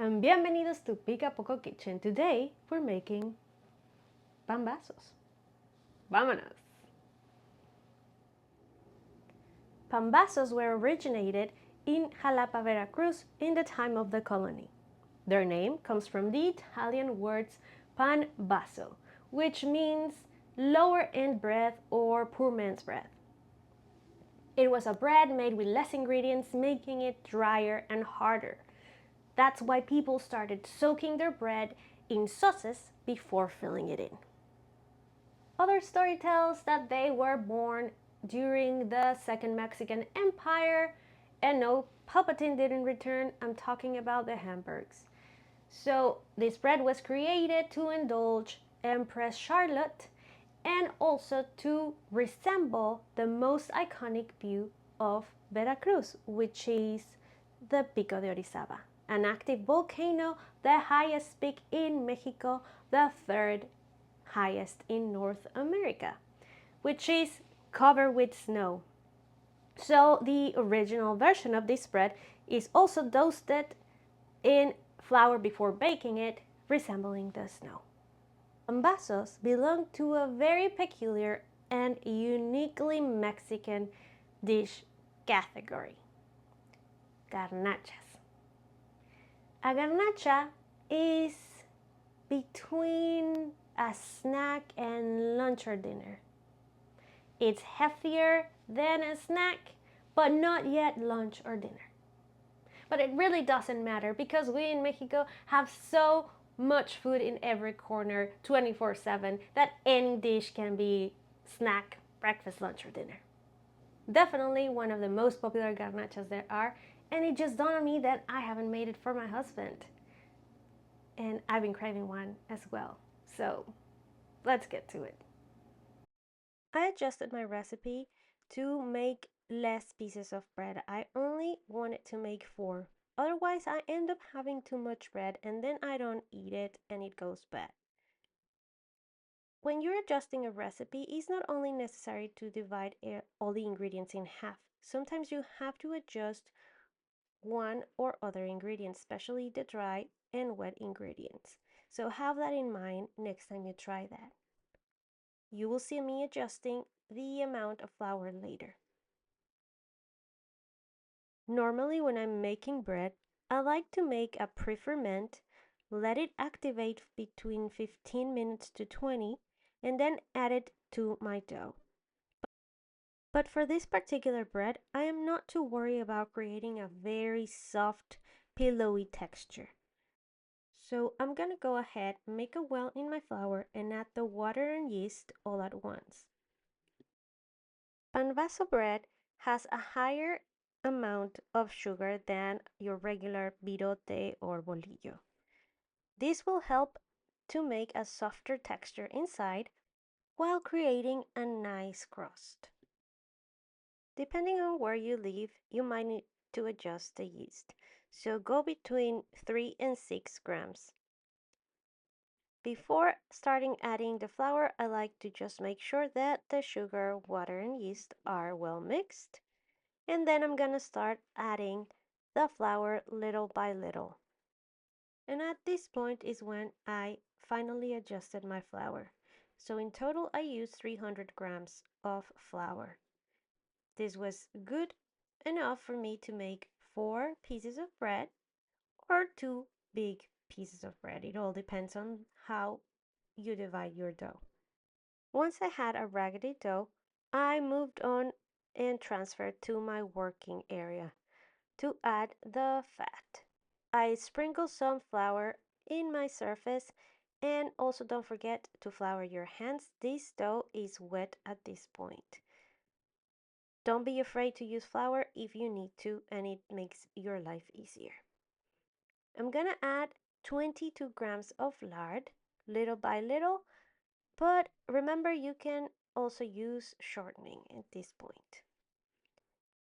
and bienvenidos to Pica Poco Kitchen. Today we're making pambazos. Vámonos! Pambazos were originated in Jalapa, Veracruz in the time of the colony. Their name comes from the Italian words Pambazo, which means lower end bread or poor man's bread. It was a bread made with less ingredients, making it drier and harder. That's why people started soaking their bread in sauces before filling it in. Other story tells that they were born during the Second Mexican Empire, and no, Palpatine didn't return. I'm talking about the Habsburgs. So this bread was created to indulge Empress Charlotte and also to resemble the most iconic view of Veracruz, which is the Pico de Orizaba, an active volcano, the highest peak in Mexico, the third highest in North America, which is covered with snow. So the original version of this bread is also toasted in flour before baking it, resembling the snow. Pambazos belong to a very peculiar and uniquely Mexican dish category: garnachas. A garnacha is between a snack and lunch or dinner. It's heavier than a snack, but not yet lunch or dinner. But it really doesn't matter because we in Mexico have so much food in every corner 24/7 that any dish can be snack, breakfast, lunch, or dinner. Definitely one of the most popular garnachas there are, and it just dawned on me that I haven't made it for my husband. And I've been craving one as well. So let's get to it. I adjusted my recipe to make less pieces of bread. I only wanted to make 4. Otherwise, I end up having too much bread and then I don't eat it and it goes bad. When you're adjusting a recipe, it's not only necessary to divide all the ingredients in half. Sometimes you have to adjust one or other ingredient, especially the dry and wet ingredients. So have that in mind next time you try that. You will see me adjusting the amount of flour later. Normally when I'm making bread, I like to make a pre-ferment, let it activate between 15 minutes to 20, and then add it to my dough. But for this particular bread, I am not too worried about creating a very soft, pillowy texture. So I'm gonna go ahead, make a well in my flour, and add the water and yeast all at once. Pambazo bread has a higher amount of sugar than your regular virote or bolillo. This will help to make a softer texture inside while creating a nice crust. Depending on where you live, you might need to adjust the yeast. So go between 3 and 6 grams. Before starting adding the flour, I like to just make sure that the sugar, water, and yeast are well mixed. And then I'm gonna start adding the flour little by little. And at this point is when I finally adjusted my flour. So in total I used 300 grams of flour. This was good enough for me to make 4 pieces of bread or 2 big pieces of bread. It all depends on how you divide your dough. Once I had a raggedy dough, I moved on and transferred to my working area to add the fat. I sprinkle some flour in my surface, and also don't forget to flour your hands. This dough is wet at this point. Don't be afraid to use flour if you need to, and it makes your life easier. I'm gonna add 22 grams of lard little by little, but remember you can also use shortening at this point.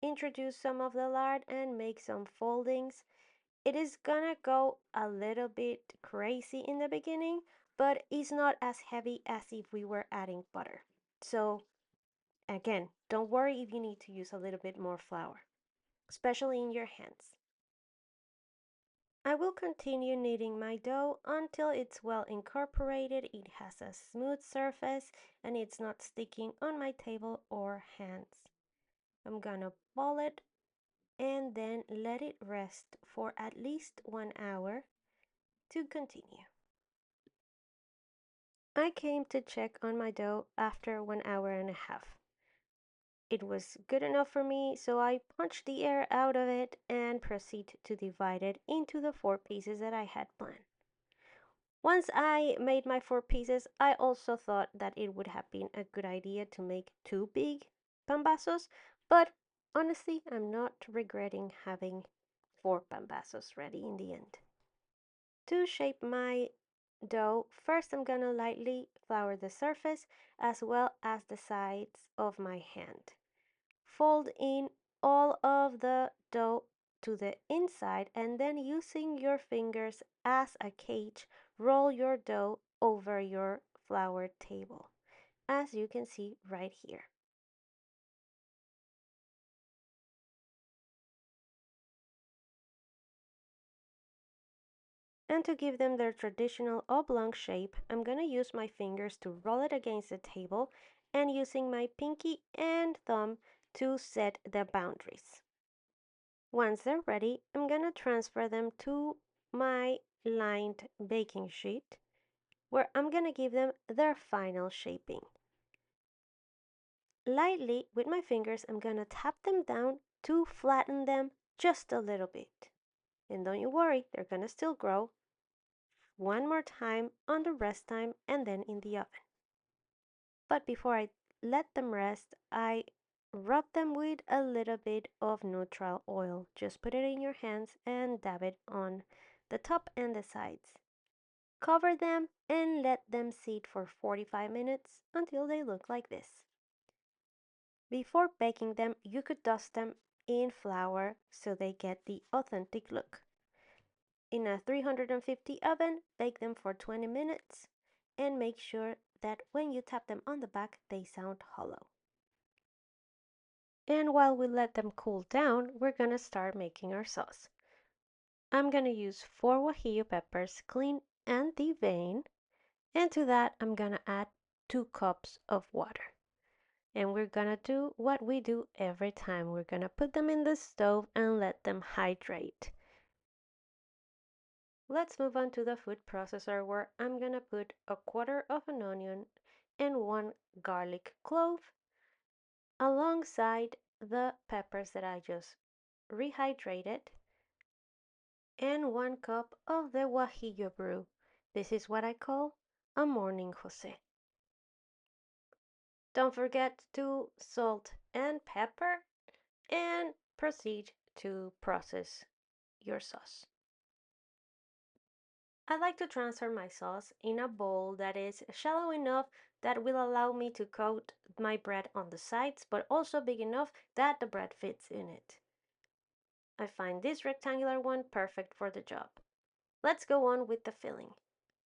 Introduce some of the lard and make some foldings. It is gonna go a little bit crazy in the beginning, but it's not as heavy as if we were adding butter. So again, don't worry if you need to use a little bit more flour, especially in your hands. I will continue kneading my dough until it's well incorporated, it has a smooth surface, and it's not sticking on my table or hands. I'm gonna ball it and then let it rest for at least 1 hour to continue. I came to check on my dough after 1 hour and a half. It was good enough for me, so I punched the air out of it and proceed to divide it into the 4 pieces that I had planned. Once I made my 4 pieces, I also thought that it would have been a good idea to make 2 big pambazos, but honestly, I'm not regretting having 4 pambazos ready in the end. To shape my dough, first I'm gonna lightly flour the surface as well as the sides of my hand. Fold in all of the dough to the inside and then using your fingers as a cage, roll your dough over your flour table, as you can see right here. And to give them their traditional oblong shape, I'm gonna use my fingers to roll it against the table and using my pinky and thumb to set the boundaries. Once they're ready, I'm gonna transfer them to my lined baking sheet where I'm gonna give them their final shaping. Lightly with my fingers, I'm gonna tap them down to flatten them just a little bit. And don't you worry, they're gonna still grow. One more time on the rest time and then in the oven. But before I let them rest, I rub them with a little bit of neutral oil. Just put it in your hands and dab it on the top and the sides. Cover them and let them sit for 45 minutes until they look like this. Before baking them, you could dust them in flour so they get the authentic look. In a 350 oven, bake them for 20 minutes and make sure that when you tap them on the back, they sound hollow. And while we let them cool down, we're gonna start making our sauce. I'm gonna use 4 Guajillo peppers, clean and deveined, and to that I'm gonna add 2 cups of water. And we're gonna do what we do every time. We're gonna put them in the stove and let them hydrate. Let's move on to the food processor where I'm gonna put a quarter of an onion and 1 garlic clove alongside the peppers that I just rehydrated and 1 cup of the Guajillo brew. This is what I call a morning Jose. Don't forget to salt and pepper and proceed to process your sauce. I like to transfer my sauce in a bowl that is shallow enough that will allow me to coat my bread on the sides, but also big enough that the bread fits in it. I find this rectangular one perfect for the job. Let's go on with the filling.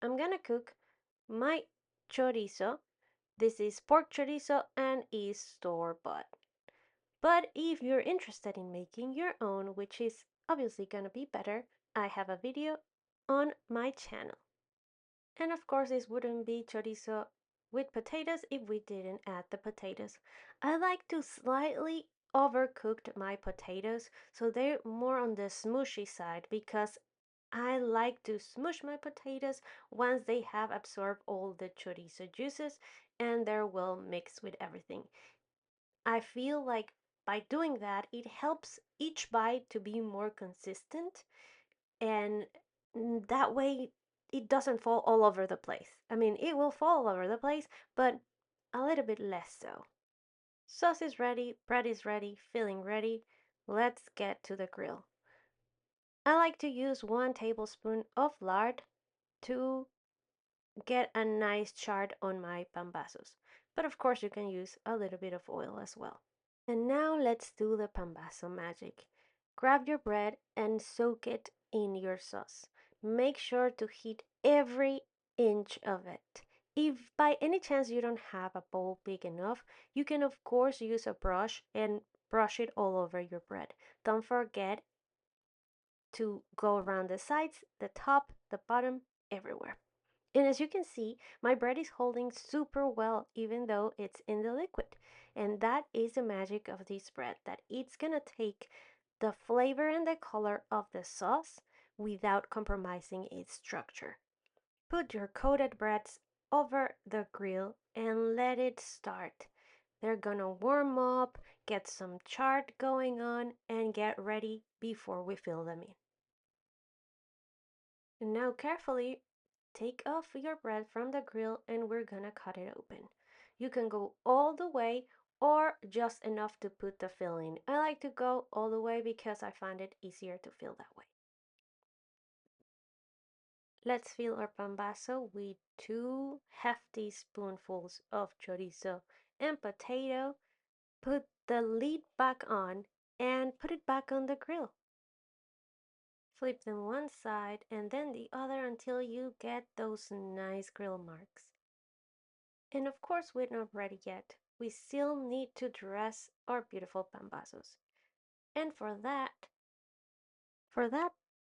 I'm gonna cook my chorizo. This is pork chorizo and is store-bought. But if you're interested in making your own, which is obviously gonna be better, I have a video on my channel. And of course, this wouldn't be chorizo with potatoes if we didn't add the potatoes. I like to slightly overcooked my potatoes so they're more on the smushy side because I like to smush my potatoes once they have absorbed all the chorizo juices and they're well mixed with everything. I feel like by doing that, it helps each bite to be more consistent and that way it doesn't fall all over the place. I mean, it will fall all over the place, but a little bit less so. Sauce is ready, bread is ready, filling ready. Let's get to the grill. I like to use 1 tablespoon of lard to get a nice chart on my pambazos. But of course you can use a little bit of oil as well. And now let's do the pambazo magic. Grab your bread and soak it in your sauce. Make sure to heat every inch of it. If by any chance you don't have a bowl big enough, you can of course use a brush and brush it all over your bread. Don't forget to go around the sides, the top, the bottom, everywhere. And as you can see, my bread is holding super well even though it's in the liquid. And that is the magic of this bread, that it's gonna take the flavor and the color of the sauce without compromising its structure. Put your coated breads over the grill and let it start. They're gonna warm up, get some chart going on, and get ready before we fill them in. And now carefully take off your bread from the grill and we're gonna cut it open. You can go all the way or just enough to put the filling. I like to go all the way because I find it easier to fill that way. Let's fill our pambazo with 2 hefty spoonfuls of chorizo and potato. Put the lid back on and put it back on the grill. Flip them one side and then the other until you get those nice grill marks. And of course, we're not ready yet. We still need to dress our beautiful pambazos. And for that,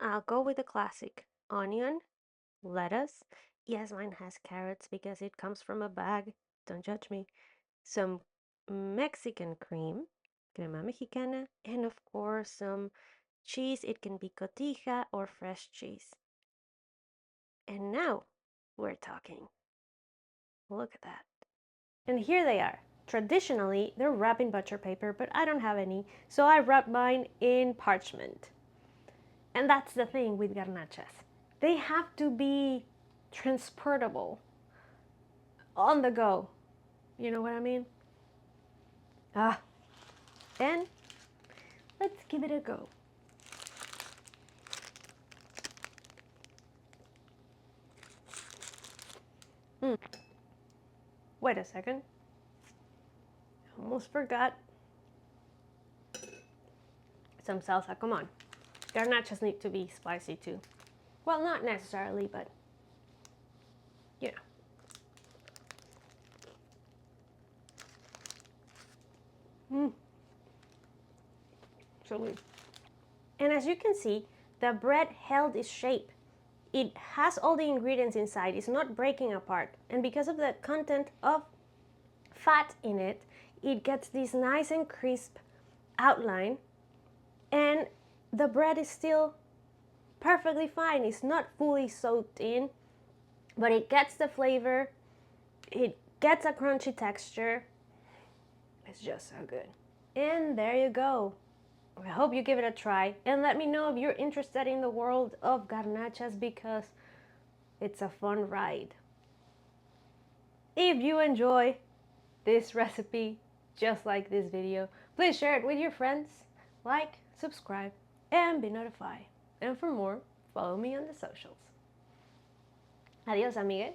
I'll go with the classic onion, lettuce. Yes, mine has carrots because it comes from a bag. Don't judge me. Some Mexican cream, crema mexicana, and of course some cheese. It can be cotija or fresh cheese. And now we're talking. Look at that. And here they are. Traditionally, they're wrapped in butcher paper, but I don't have any, so I wrap mine in parchment. And that's the thing with garnachas. They have to be transportable, on the go. You know what I mean? And let's give it a go. Wait a second. Almost forgot. Some salsa, come on. Garnachas need to be spicy too. Well, not necessarily, but you know. So good. And as you can see, the bread held its shape. It has all the ingredients inside. It's not breaking apart. And because of the content of fat in it, it gets this nice and crisp outline. And the bread is still perfectly fine. It's not fully soaked in, but it gets the flavor. It gets a crunchy texture. It's just so good. And there you go. I hope you give it a try and let me know if you're interested in the world of garnachas because it's a fun ride. If you enjoy this recipe, just like this video, please share it with your friends, like, subscribe, and be notified. And for more, follow me on the socials. Adios, amigues.